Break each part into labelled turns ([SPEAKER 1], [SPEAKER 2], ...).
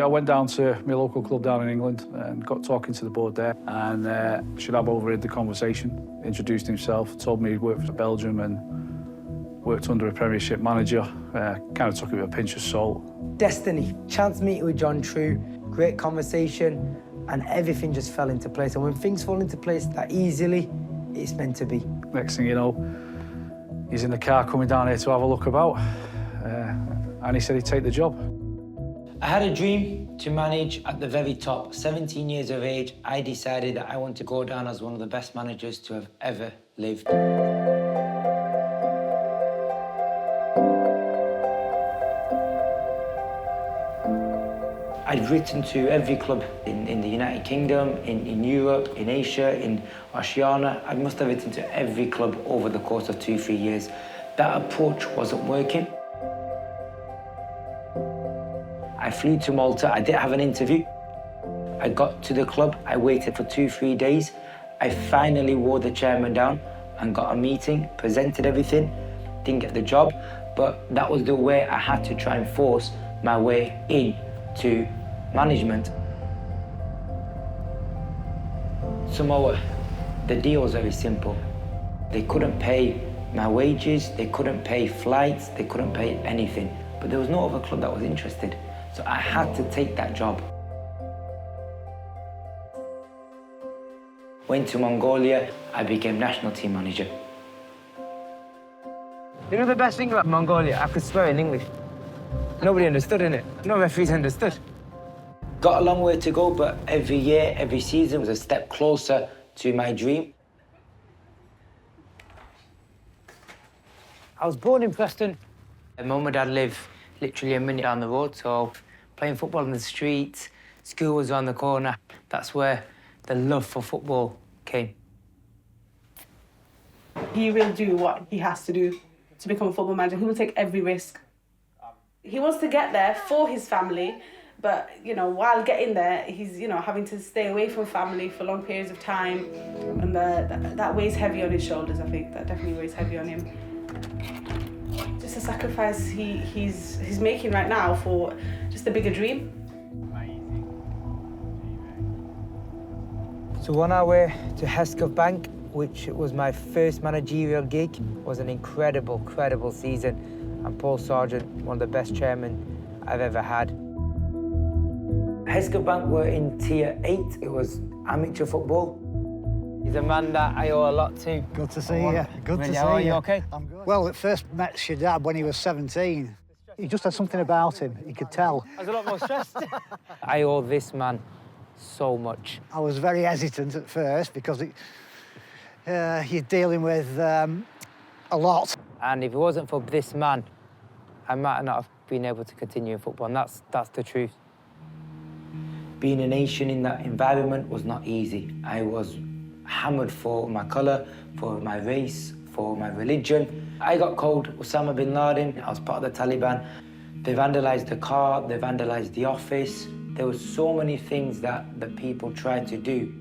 [SPEAKER 1] Yeah, I went down to my local club down in England and got talking to the board there, and Shadab overheard the conversation, introduced himself, told me he'd worked for Belgium and worked under a Premiership manager. Kind of took it with a pinch of salt.
[SPEAKER 2] Destiny. Chance meeting with John True, great conversation, and everything just fell into place. And when things fall into place that easily, it's meant to be.
[SPEAKER 1] Next thing you know, he's in the car coming down here to have a look about, and he said he'd take the job.
[SPEAKER 2] I had a dream to manage at the very top. 17 years of age, I decided that I want to go down as one of the best managers to have ever lived. I'd written to every club in the United Kingdom, in Europe, in Asia, in Oceania. I must have written to every club over the course of 2-3 years. That approach wasn't working. I flew to Malta. I didn't have an interview. I got to the club. I waited for 2-3 days. I finally wore the chairman down and got a meeting, presented everything, didn't get the job, but that was the way I had to try and force my way into management. Samoa, the deal was very simple. They couldn't pay my wages, they couldn't pay flights, they couldn't pay anything. But there was no other club that was interested. So I had to take that job. Went to Mongolia, I became national team manager. You know the best thing about Mongolia? I could swear in English. Nobody understood, innit? No referees understood. Got a long way to go, but every year, every season was a step closer to my dream. I was born in Preston. My mum and dad live literally a minute down the road, so playing football in the streets, school was around the corner. That's where the love for football came.
[SPEAKER 3] He will do what he has to do to become a football manager. He will take every risk. He wants to get there for his family, but, you know, while getting there, he's, you know, having to stay away from family for long periods of time, and that weighs heavy on his shoulders, I think. That definitely weighs heavy on him. Just a sacrifice he's making right now for just a bigger dream.
[SPEAKER 2] So on our way to Hesketh Bank, which was my first managerial gig, was an incredible season. And Paul Sargent, one of the best chairmen I've ever had. Hesketh Bank were in Tier 8. It was amateur football. He's a man that I owe a lot to.
[SPEAKER 4] Good to see you. Good to see you.
[SPEAKER 2] Are you okay?
[SPEAKER 4] I'm good. Well, at first met Shadab when he was 17. He just had something about him, you could tell.
[SPEAKER 2] I was a lot more stressed. I owe this man so much.
[SPEAKER 4] I was very hesitant at first because you're dealing with a lot.
[SPEAKER 2] And if it wasn't for this man, I might not have been able to continue in football, and that's the truth. Being a nation in that environment was not easy. I was hammered for my colour, for my race, for my religion. I got called Osama bin Laden. I was part of the Taliban. They vandalised the car, they vandalised the office. There were so many things that the people tried to do.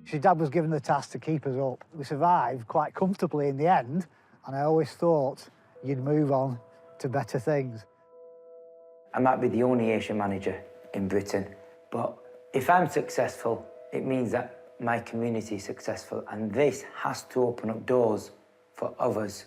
[SPEAKER 4] Shadab was given the task to keep us up. We survived quite comfortably in the end, and I always thought you'd move on to better things.
[SPEAKER 2] I might be the only Asian manager in Britain, but if I'm successful, it means that my community is successful, and this has to open up doors for others